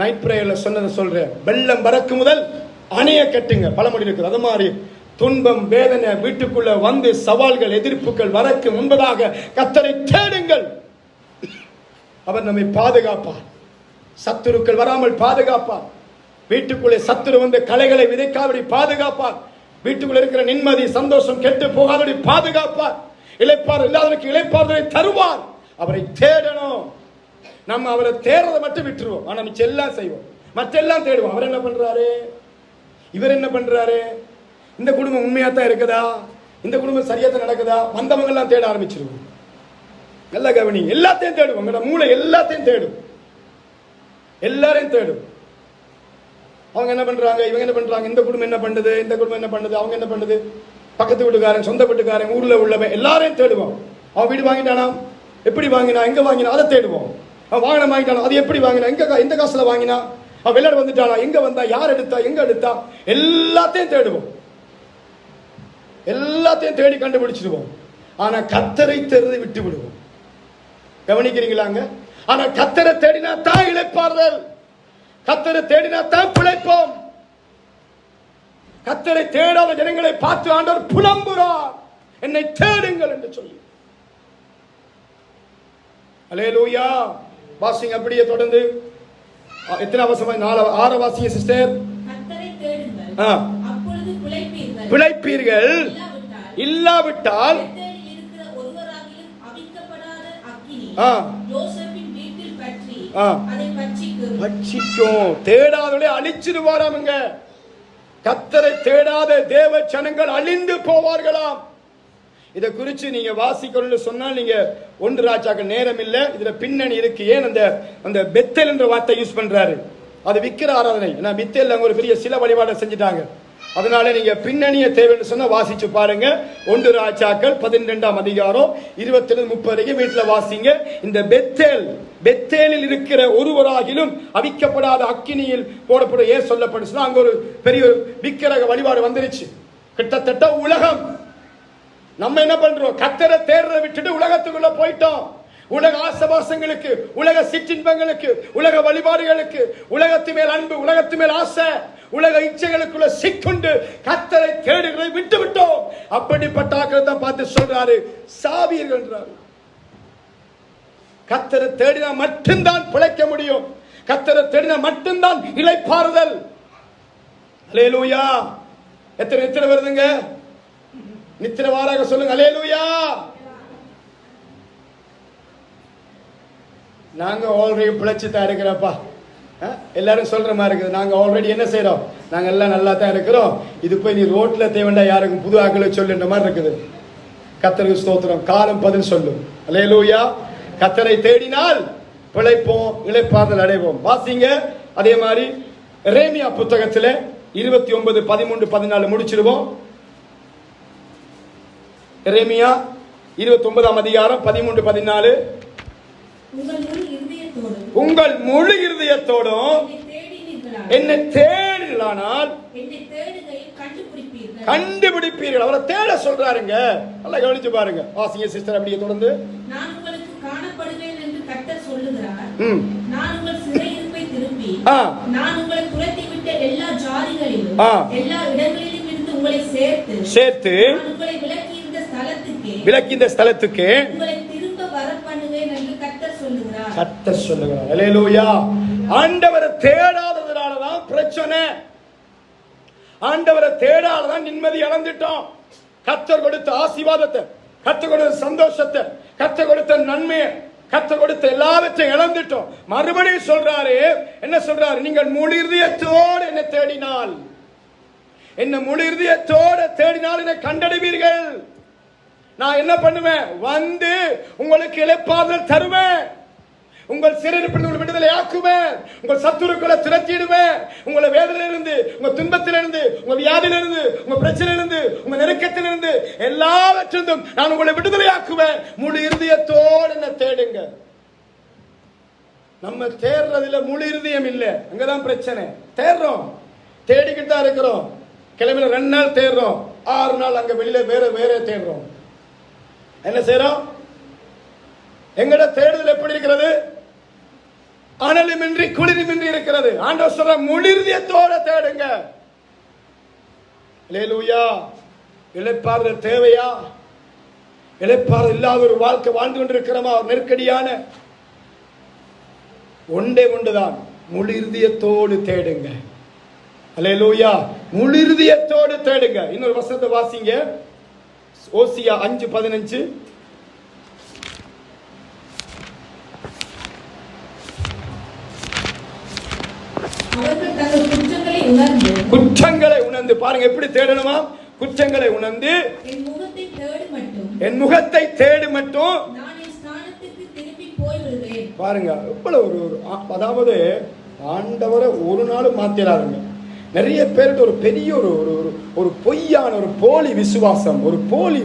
நைட் பிரேயர்ல சொன்னதை சொல்றேன். வெள்ளம் வரக்கு முதல் அணைய கட்டுங்க, பழமொழி இருக்குது. அது மாதிரி துன்பம், வேதனை வீட்டுக்குள்ள வந்து சவால்கள், எதிர்ப்புகள் வரக்கு முன்பதாக கர்த்தரை தேடுங்கள். அவர் நம்மை பாதுகாப்பார். சத்துருக்கள் வராமல் பாதுகாப்பார். வீட்டுக்குள்ளே சத்துரு வந்து களைகளை விதைக்காதபடி பாதுகாப்பார். வீட்டுக்குள்ள இருக்கிற நிம்மதி, சந்தோஷம் கெட்டு போகாதபடி பாதுகாப்பார். இளைப்பாறு இல்லாதவருக்கு இளைப்பாறுதலை தருவார். அவரை தேடணும். நம்ம அவரை தேடுறதை மட்டும் விட்டுருவோம், ஆனா மிச்சம் எல்லாம் செய்வோம், மற்றெல்லாம் தேடுவோம். அவர் என்ன பண்றாரு, இவர் என்ன பண்றாரு, இந்த குடும்பம் உண்மையா தான் இருக்குதா, இந்த குடும்பம் சரியா தான் நடக்குதா, வந்தவங்க எல்லாம் தேட ஆரம்பிச்சிருவோம். நல்லா கவனி, எல்லாத்தையும் தேடுவோம். உங்களோட மூளை எல்லாத்தையும் தேடும், எல்லாரையும் தேடும். அவங்க என்ன பண்றாங்க, இவங்க என்ன பண்றாங்க, இந்த குடும்பம் என்ன பண்ணுது, இந்த குடும்பம் என்ன பண்ணுது, அவங்க என்ன பண்ணுது, பக்கத்து வீட்டுக்காரன், சொந்த வீட்டுக்காரன், ஊர்ல உள்ளவன் எல்லாரையும் தேடுவோம். அவன் வீடு வாங்கிட்டானா, எப்படி வாங்கினா, எங்க வாங்கினா, அதை தேடுவோம். அவன் வாங்கின வாங்கிட்டானா, அது எப்படி வாங்கினா, எந்த காசுல வாங்கினா, அவன் வெளிநாடு வந்துட்டானா, எங்க வந்தா, யார் எடுத்தா, எங்க எடுத்தா, எல்லாத்தையும் தேடுவோம். எல்லாத்தையும் தேடி கண்டுபிடிச்சிடுவோம். ஆனா கர்த்தரை தேடுறதை விட்டு விடுவோம். கவனிக்கிறீங்களாங்க? ஆனா கர்த்தரை தேடினா தான் இளைப்பாறுதல், கர்த்தரை தேடினா தான் பிழைப்போம். கர்த்தரை தேடாத ஜனங்களை பார்த்து ஆண்டவர் புலம்புறார், என்னை தேடுங்கள் என்று சொல்லி. அல்லேலூயா. வாசிங்க அப்படியே தொடர்ந்து. எத்தனை அவசரமா? 6 வாசிங்க சிஸ்டர். கர்த்தரை தேடுங்கள், அப்பொழுது பிழைப்பீர்கள். பிழைப்பீர்கள், இல்லாவிட்டால் இருக்கிற ஒருவராகிலும் அவிக்கப்படாத அக்கினி யோசேப்பின் வீட்டில் பற்றி அதை பட்சிக்கும். தேடாதவளை அழிச்சிடுவாராமுங்க. கர்த்தரை தேடாத தேவ ஜனங்கள் அழிந்து போவார்களாம். இதை குறித்து நீங்க வாசிக்கணும்னு சொன்னால் நீங்க 1 ராஜாக்கள் நேரம் இல்லை, இதுல பின்னணி இருக்கு. ஏன் அந்த பெத்தேல் என்ற வார்த்தை யூஸ் பண்றாரு? அது விக்கிர ஆராதனை. ஏன்னா பெத்தேல் அங்க ஒரு பெரிய சில வழிபாடை செஞ்சுட்டாங்க. அதனால நீங்க பின்னணிய தேவைன்னு சொன்னா வாசிச்சு பாருங்க. 1 ராஜாக்கள் 12ஆம் அதிகாரம் 27-30 வீட்டுல வாசிங்க. இந்த பெத்தேலில் இருக்கிற ஒருவராகிலும் அவிக்கப்படாத அக்கினியில் போடப்பட ஏன் சொல்லப்படுச்சுன்னா, அங்க ஒரு பெரிய விக்கிரக வழிபாடு வந்துருச்சு. கிட்டத்தட்ட உலகம். நம்ம என்ன பண்றோம்? கர்த்தரை தேடுறதை விட்டுட்டு உலகத்துக்குள்ள போயிட்டோம். உலக ஆசபாசங்களுக்கு, உலக சிற்றின்பங்களுக்கு, உலக வழிபாடுகளுக்கு, உலகத்து மேல் அன்பு, உலகத்து மேல் ஆசை, உலக இச்சைகளுக்குள்ள சிக்குண்டு கர்த்தரை தேடுகிறதை விட்டு விட்டோம். அப்படிப்பட்ட ஆட்களை தான் பார்த்து சொல்றாரு, சாவீர்கள் என்றார். கர்த்தரை தேடினா மட்டும்தான் பிழைக்க முடியும். கர்த்தரை தேடினா மட்டும்தான் இளைப்பாறுதல். அல்லேலூயா. எத்தனை வருதுங்க? நித்திரவாராக சொல்லுங்க. அல்லேலூயா. நாங்க ஆல்ரெடி பிழைச்சு தான் இருக்கிறப்பா. எல்லாரும் சொல்ற மாதிரி இருக்குது. நாங்க ஆல்ரெடி என்ன செய்யறோம், நாங்க எல்லாம் நல்லா தான் இருக்கிறோம், இது போய் நீ ரோட்ல தேவைண்டா யாருக்கும் புது ஆக்களை சொல்லுன்ற மாதிரி இருக்குது. கர்த்தருக்கு ஸ்தோத்திரம். காலம் பதில் சொல்லும். அல்லேலூயா. கர்த்தரை தேடினால் பிழைப்போம், இளைப்பாறுதல் அடைவோம். வாசிங்க. அதே மாதிரி எரேமியா புத்தகத்துல 29, 13, 14 முடிச்சிடுவோம். எரேமியா 29ஆம் அதிகாரம் 13, 14. உங்கள் முழு இருதயத்தோடும் என்னை தேடினானால் கண்டுபிடிப்பீர்கள். அவரை தேட சொல்றாருங்க. நல்லா கவனிச்சு பாருங்க. வாசிங்க சிஸ்டர். அப்படியே தொடர்ந்து. நான் உங்களுக்கு காணப்படுவேன் என்று கர்த்தர் சொல்லுகிறார். நான் உங்கள் சிறையிருப்பை திருப்பி நான் உங்களை துரத்திவிட்ட எல்லா ஜாதிகளிலும் எல்லா இடங்களிலும் இருந்து உங்களை சேர்த்து உங்களை விலக்கி இந்த ஸ்தலத்துக்கு உங்களை திரும்ப வர பண்ணுவேன் என்று கர்த்தர் சொல்லுகிறார். கர்த்தர் சொல்லுகிறார். அல்லேலூயா. ஆண்டவரை தேடாததனாலதான் பிரச்சனை. ஆண்டவரை தேடாததான் நிம்மதி இழந்துட்டோம். கர்த்தர் கொடுத்த ஆசீர்வாதத்தை, கர்த்தர் கொடுத்த சந்தோஷத்தை, கர்த்தர் கொடுத்த நன்மையை, கர்த்தர் கொடுத்த எல்லாவற்றையும் இழந்துட்டோம். மறுபடியும் சொல்றாரு. என்ன சொல்றாரு? நீங்கள் முழு இருதயத்தோடு என்னை தேடினால், என்ன முழு இருதயத்தோடு தேடினால் என்னை கண்டடைவீர்கள். நான் என்ன பண்ணுவேன்? வந்து உங்களுக்கு இளைப்பாறுதல் தருவேன். உங்கள் சிறையிருப்பிலிருந்து விடுதலை ஆக்குவேன். உங்கள் சத்துருக்களை திரட்டிடுவேன். உங்களை வேதனையிலிருந்து, உங்க துன்பத்திலிருந்து, உங்க வியாதியிலிருந்து, உங்க பிரச்சனையிலிருந்து, உங்க நெருக்கத்திலிருந்து எல்லாவற்றிலிருந்தும் நான் உங்களை விடுதலை ஆக்குவேன். முழு இருதயத்தோடு என்ன தேடுங்க. நம்ம தேடுறதுல முழு இருதயம் இல்லை. அங்கதான் பிரச்சனை. தேடுறோம், தேடிக்கிட்டு தான் இருக்கிறோம். கிழமையில 2 நாள் தேடுறோம், 6 நாள் அங்க வெளியில வேற தேடுறோம். என்ன செய்யறோம்? எங்கட தேடுதல் எப்படி இருக்கிறது? அனலுமின்றி குளிருமின்றி இருக்கிறது. ஆண்டவர் சொல்ற முழு இருதயத்தோட தேடுங்க. அல்லேலூயா. இளைப்பாறுதல் தேவையா? இளைப்பாறுதல் இல்லாத ஒரு வாழ்க்கை வாழ்ந்து கொண்டிருக்கிறோமா? ஒரு நெருக்கடியான ஒன்றுதான். முழு இருதயத்தோடு தேடுங்க. அல்லேலூயா. முழு இருதயத்தோடு தேடுங்க. இன்னொரு வசனத்தை வாசிங்க. ஓசியா 5:15. குற்றங்களை உணர்ந்து பாருங்க. எப்படி தேடணுமா? குற்றங்களை உணர்ந்து என் முகத்தை தேடு மட்டும் பாருங்க. இவ்வளவு ஒரு, அதாவது ஆண்டவரை ஒரு நாள் மாத்திராருங்க. நிறைய பேருக்கு ஒரு பெரிய ஒரு பொய்யான ஒரு போலி விசுவாசம், ஒரு போலி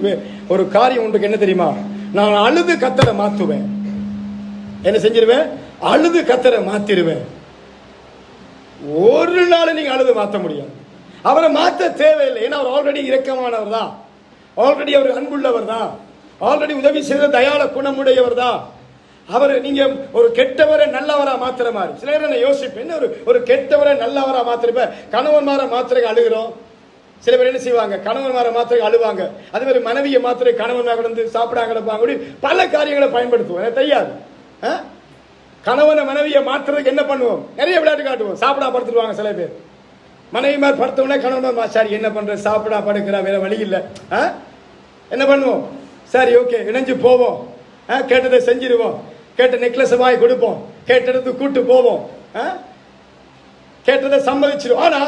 ஒரு காரியம் உண்டு. என்ன தெரியுமா? நான் அழுது கர்த்தரை மாத்துவேன். என்ன செஞ்சிருவேன்? அழுது கர்த்தரை மாத்திருவேன். ஒரு நாள் நீங்க அழுது மாற்ற முடியாது. அவரை மாற்ற தேவையில்லை. ஏன்னா அவர் ஆல்ரெடி இரக்கமானவர் தான், ஆல்ரெடி அவர் அன்புள்ளவர் தான், ஆல்ரெடி உதவி செய்த தயாள குணமுடையவர் தான். அவர் நீங்க ஒரு கெட்டவரை நல்லவரா மாத்திர மாதிரி. சில நேரம் யோசிப்பேன், ஒரு கெட்டவரை நல்லவரா மாத்திருப்ப. கணவன்மார மாத்திரைக்கு அழுகிறோம். சில பேர் என்ன செய்வாங்க? கணவன்மார மாத்திரைக்கு அழுவாங்க. அதே மாதிரி மனைவியை மாத்திரை கணவன்மார கிடந்து சாப்பிடாங்க கிடப்பாங்க. பல காரியங்களை பயன்படுத்துவோம். எனக்கு தெரியாது. கணவனை மனைவியை மாற்றுறதுக்கு என்ன பண்ணுவோம்? நிறைய விளையாட்டு காட்டுவோம். சாப்பிடா படுத்துருவாங்க சில பேர். மனைவி மாதிரி படுத்தவொடனே கணவன் சாரி என்ன பண்ற, சாப்பிடா படுக்கிறா, வேற வழி இல்லை. என்ன பண்ணுவோம்? சரி ஓகே இணைஞ்சு போவோம், கேட்டதை செஞ்சிருவோம், கேட்ட நெக்லஸ் வாங்கி கொடுப்போம், கேட்டது கூட்டு போவோம், கேட்டதை சம்மதிச்சிருவோம். ஆனா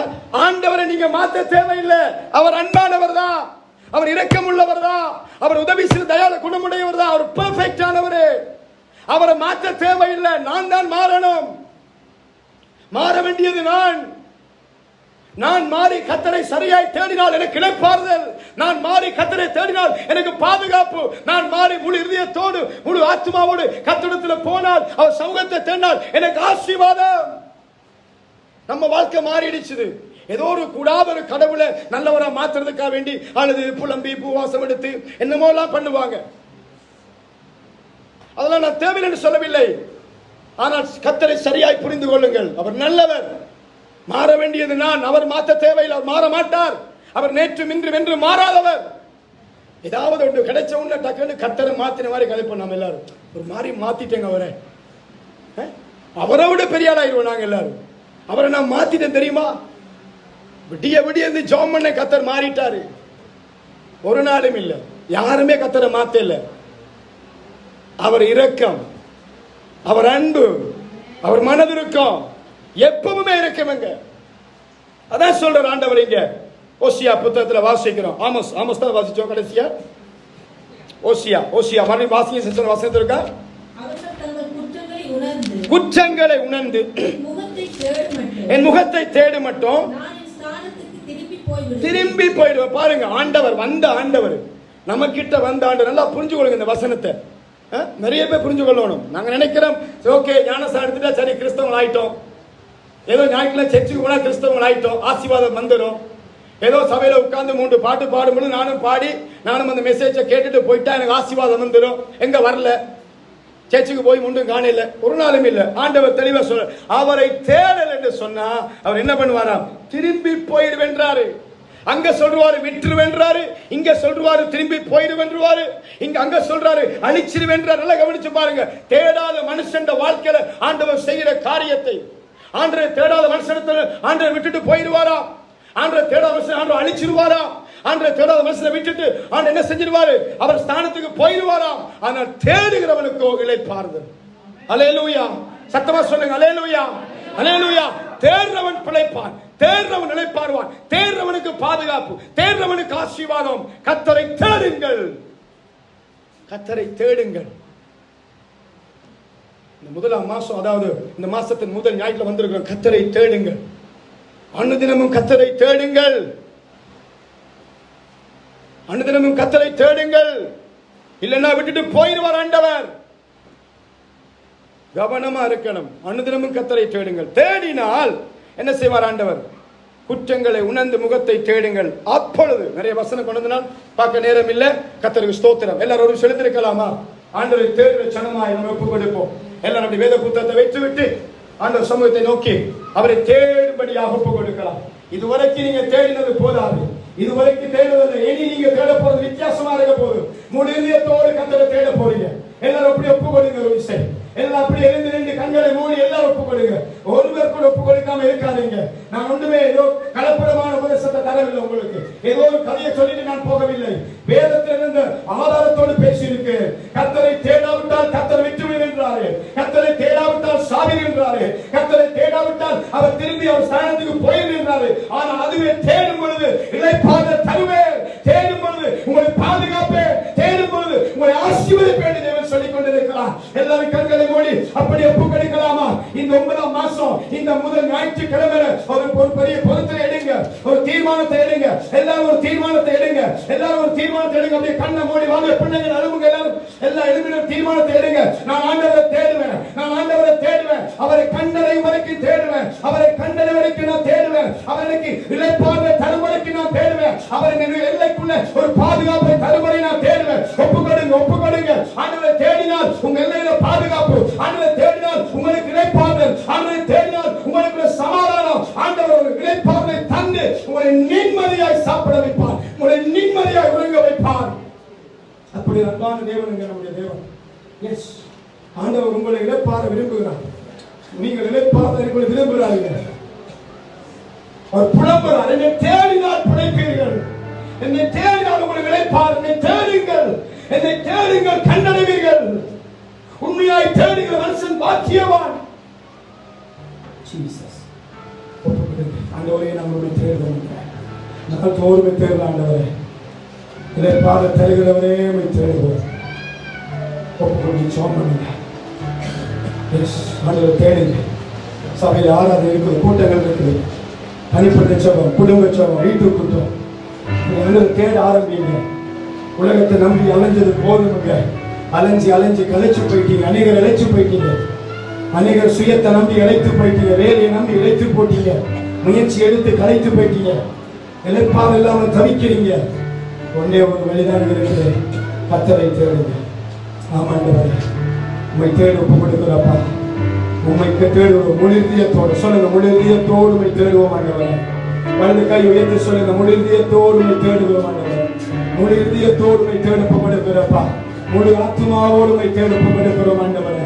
ஆண்டவரை நீங்க மாற்ற தேவையில்லை. அவர் அன்பானவர் தான், அவர் இரக்கம் உள்ளவர் தான், அவர் உதவி செய்த தயாள குணமுடையவர் தான், அவர் பெர்ஃபெக்ட் ஆனவர். அவரை மாற்ற தேவையில்லை. நான் தான் மாறணும். மாற வேண்டியது நான் மாறி கர்த்தரை சரியாய் தேடினால் எனக்கு இளைப்பாறுதல். நான் மாறி கர்த்தரை தேடினால் எனக்கு பாதுகாப்பு. நான் மாறி முழு இருதயத்தோடு முழு ஆத்மாவோடு கர்த்தரிடத்தில் போனால், அவர் சமூகத்தை தேடினால் எனக்கு ஆசீர்வாதம். நம்ம வாழ்க்கை மாறிடுச்சு. ஏதோ ஒரு கூடாத ஒரு கடவுளை நல்லவரா மாத்துறதுக்காக வேண்டி அல்லது புலம்பி பூவாசம் எடுத்து என்னமோ எல்லாம் பண்ணுவாங்க. அதெல்லாம் நான் தேவையில்லை என்று சொல்லவில்லை. ஆனால் கர்த்தரை சரியாய் புரிந்து கொள்ளுங்கள். அவர் நல்லவர். மாற வேண்டியது நான். அவர் மாற்ற தேவையில்லை. அவர் மாற மாட்டார். அவர் நேற்றும் இன்றும் என்று மாறாதவர். ஏதாவது ஒன்று கிடைச்ச உடனே டக்குன்னு கர்த்தரை மாத்தின மாதிரி கதைப்போம். நம்ம எல்லாரும் ஒரு மாதிரி மாத்திட்டேங்க அவரை. அவரை விட பெரிய ஆளாயிருவோம் நாங்க எல்லாரும். அவரை நான் மாத்திட்டேன் தெரியுமா? விடிய விடிய ஜாம் பண்ண கர்த்தர் மாறிட்டாரு. ஒரு நாளும் இல்லை. யாருமே கர்த்தரை மாத்த இல்லை. அவர் இரக்கம், அவர் அன்பு, அவர் மனதிருக்கம் எப்பவுமே இருக்குமுங்க. அதான் சொல்ற ஆண்டவர் இங்க ஓசியா புத்தகத்துல வாசிக்கிறோம். ஆமோஸ் தான் வாசிச்சோம் கடைசியா. ஓசியா மறுபடியும் வாசிக்க வசனத்தில் இருக்கா? குற்றங்களை உணர்ந்து என் முகத்தை தேடு மட்டும் திரும்பி போயிடுவேன். பாருங்க, ஆண்டவர் வந்த ஆண்டவர் நம்ம கிட்ட வந்த ஆண்டவர். நல்லா புரிஞ்சு கொள்ளுங்க இந்த வசனத்தை. நிறைய பேர் புரிஞ்சு கொள்ளணும். நாங்க நினைக்கிறோம் ஓகே ஞானஸ்நானம் எடுத்துட்டா சரி கிறிஸ்தவங்கள் ஆயிட்டோம், ஏதோ ஞாயிற்றுக்கிழமை சர்ச்சுக்கு போனா கிறிஸ்தவங்கள் ஆயிட்டோம், ஆசீர்வாதம் வந்துடும். ஏதோ சபையில உட்கார்ந்து 3 பாட்டு பாடும்போது நானும் பாடி நானும் அந்த மெசேஜை கேட்டுட்டு போயிட்டா எனக்கு ஆசீர்வாதம் வந்துடும். எங்க வரல, சர்ச்சுக்கு போய் முண்டும் காணல, ஒரு நாளும் இல்ல. ஆண்டவர் தெளிவா சொல்ற, அவரை தேடல் என்று சொன்னா அவர் என்ன பண்ணுவாராம்? திரும்பி போயிடுவென்றாரு. அங்க சொல்றாரு விட்டுருவென்றாரு, இங்க சொல்றாரு திரும்பி போயிடுவென்றாரு, அங்க சொல்றாரு அழிச்சிருவென்றாரு. நல்லா கவனிச்சு பாருங்க. தேடாத மனுஷன் வாழ்க்கையில ஆண்டவர் செய்கிற காரியத்தை, ஆண்டவரை தேடாத மனுஷனத்தை ஆண்டவர் விட்டுட்டு போயிடுவாரா? ஆண்டவரை தேடாத மனுஷன் ஆண்டவர் அழிச்சிருவாரா? ஆண்டவரை தேடாத மனுஷனை விட்டுட்டு ஆண்டவர் என்ன செஞ்சிருவாரு? அவர் ஸ்தானத்துக்கு போயிடுவாராம். ஆனால் தேடுகிறவனுக்கோ இளைப்பாறுதல். அல்லேலூயா, சத்தமா சொல்லுங்க அல்லேலூயா, அல்லேலூயா. தேடுறவன் பிழைப்பான், தேடுறவன் இளைப்பாறுவான், தேடுறவனுக்கு பாதுகாப்பு, தேடுறவனுக்கு ஆசீர்வாதம். கர்த்தரை தேடுங்கள், கர்த்தரை தேடுங்கள். இந்த முதலாம் மாசம், அதாவது இந்த மாசத்தின் முதல் ஞாயிற்றுல வந்திருக்கிறோம். கர்த்தரை தேடுங்கள், அனுதினமும் கர்த்தரை தேடுங்கள், அனுதினமும் கர்த்தரை தேடுங்கள். இல்லைன்னா விட்டுட்டு போயிடுவார் ஆண்டவர். கவனமா இருக்கணும். அனுதினமும் கர்த்தரை தேடுங்கள். தேடினால் என்ன செய்வார் ஆண்டவர்? குற்றங்களை உணர்ந்து முகத்தை தேடுங்கள். அப்பொழுது நிறைய வசனம் கொண்டு வந்தால் பார்க்க நேரம் இல்லை. கர்த்தருக்கு ஸ்தோத்திரம். எல்லாரும் செலுத்திருக்கலாமா? ஆண்டவரை தேடுற சனமாய் நம்ம ஒப்பு கொடுப்போம். எல்லாரும் அப்படி வேத புத்தகத்தை வைத்து விட்டு ஆண்டவர் சமூகத்தை நோக்கி அவரை தேடும்படியாக ஒப்பு கொடுக்கலாம். இதுவரைக்கும் நீங்க தேடினது போதாது, இதுவரைக்கும் தேடுவதில்லை. இனி நீங்க தேட போறது வித்தியாசமா இருக்க போது. முழு இதயத்தோடு கர்த்தரை தேட போறீங்க. எல்லாரும் அப்படி ஒப்பு கொடுங்க. ஒரு விஷயம் எல்லாம் அப்படி எழுந்து நின்று கண்களை மூடி எல்லாரும் ஒப்பு கொடுங்க. ஒருவர் கூட ஒப்பு கொடுக்காம இருக்காதீங்க. நான் ஒன்றுமே ஏதோ கலப்படமான உபதேசத்தை தரவில்லை உங்களுக்கு. ஏதோ ஒரு கதையை சொல்லிட்டு நான் போகவில்லை. வேதத்திலிருந்து ஆதாரத்தோடு பேசியிருக்கு. கர்த்தரை தேடாவிட்டால் கர்த்தரை விட்டுவிடு என்றாரு. கர்த்தரை தேடாவிட்டால் சாவீர் என்றாரு. கர்த்தரை தேடாவிட்டால் அவர் திரும்பி அவர் ஸ்தானத்துக்கு போயிரு என்றாரு. ஆனால் அதுவே தேடும் பொழுது இளைப்பாறுதல் தருவேன், தேடும் பொழுது உங்களை பாதுகாப்பேன், தேடும் பொழுது உங்களை ஆசீர்வதிப்பேன் தேவன் சொல்லிக் கொண்டிருக்கிறார். எல்லாரும் கண்களை மூடி அப்படி ஒப்பு கொடுக்கலாமா? இந்த 9ஆம் மாசம் இந்த முதல் ஞாயிற்றுக்கிழமை ஒரு பெரிய பொருத்தனை எடுங்க, ஒரு தீர்மானத்தை எடுங்க. எல்லாரும் ஒரு தீர்மானத்தை எடுங்க, எல்லாரும் ஒரு தீர்மானத்தை எடுங்க. அப்படியே கண்ணை மூடி வாங்க, பிள்ளைங்க அழுவுங்க. எல்லாரும் எழுதின தீர்மானத்தை எடுங்க. நான் ஆண்டவரை தேடுவேன், நான் ஆண்டவரை தேடுவேன், அவரை கண்டடையும் வரைக்கும் தேடுவேன், அவரை கண்டடையும் வரைக்கும் நான் தேடுவேன், அவருக்கு இளைப்பாறுதல் தரும் வரைக்கும் நான் தேடுவேன், அவரின் எல்லைக்குள்ள ஒரு பாதுகாப்பை தரும் வரை நான் தேடுவேன். ஒப்பு கொடுங்க, ஒப்பு கொடுங்க. ஆண்டவரை தேடினால் உங்க எல்லையில பாதுகாப்பு, ஆண்டவரை தேடினால் உங்களுக்கு இளைப்பாறுதல், ஆண்டவரை தேடினால் உங்களுக்கு சமாதானம், ஆண்டவர் ஒரு இளைப்பாறுதலை தந்து உங்களை நிம்மதியாய் சாப்பிட வைப்பார், உங்களை நிம்மதியாய் உறங்க வைப்பார். அப்படி அன்பான தேவனுங்க நம்முடைய தேவன். எஸ், ஆண்டவர் உங்களை இளைப்பாற விரும்புகிறார். நீங்கள் இளைப்பாறுதலை விரும்புகிறார்கள். அவர் புலம்புகிறார், என்னை தேடினால் பிழைப்பீர்கள், என்னை தேடினால் உங்களுக்கு இளைப்பாறு, என்னை தேடுங்கள், என்னை தேடுங்கள், கண்டடைவீர்கள். உண்மையாய் தேடுகிற மனுஷன் பாக்கியவான். ஜீசஸ், ஆண்டவரே நம்முடைய தேடுவோம், நாங்கள் தோறுமே தேடுவோம். ஆண்டவரே இளைப்பாற தருகிறவரே உம்மை தேடுவோம். ஒப்புக்கொண்டு ஜெபம் பண்ணுங்க. எஸ், ஆண்டவரை தேடுங்க. சபையில் ஆராதனை இருக்குது, கூட்டங்கள் இருக்குது, தனிப்பட்ட ஜெபம், குடும்ப ஜெபம், வீட்டு கூட்டம். தேட ஆரம்பிங்க. உலகத்தை நம்பி அலைஞ்சது போதுங்க. அலைஞ்சி அலைஞ்சி கலைச்சு போயிட்டீங்க. அநேகர் இழைச்சு போயிட்டீங்க. அநேகர் சுயத்தை நம்பி இழைத்து போயிட்டீங்க. வேலையை நம்பி இழைத்து போட்டீங்க. முயற்சி எடுத்து கலைத்து போயிட்டீங்க. இழைப்பாக இல்லாமல் தவிக்கிறீங்க. ஒன்றே ஒரு வழிதான் இருக்குது, கர்த்தரை தேடுங்க. ஆமாண்டவரே, உம்மை தேடு ஒப்பு கொடுக்கிறப்பா. உம்மைக்கு தேடுவோம் முழு இதயத்தோடு. சொல்லுங்க, முழு இதயத்தோடு உம்மை தேடுவோம் ஆண்டவரே. வலது கை உயர்த்தி சொல்லுங்க, முழு இதயத்தோடு உம்மை தேடுவோம் ஆண்டவரே. முழு இதயத்தோடு உம்மை தேடு ஒப்பு கொடுக்கிறப்பா. முழு ஆத்மாவோடு உம்மை தேடு ஒப்பு கொடுக்கிறோம் ஆண்டவரே.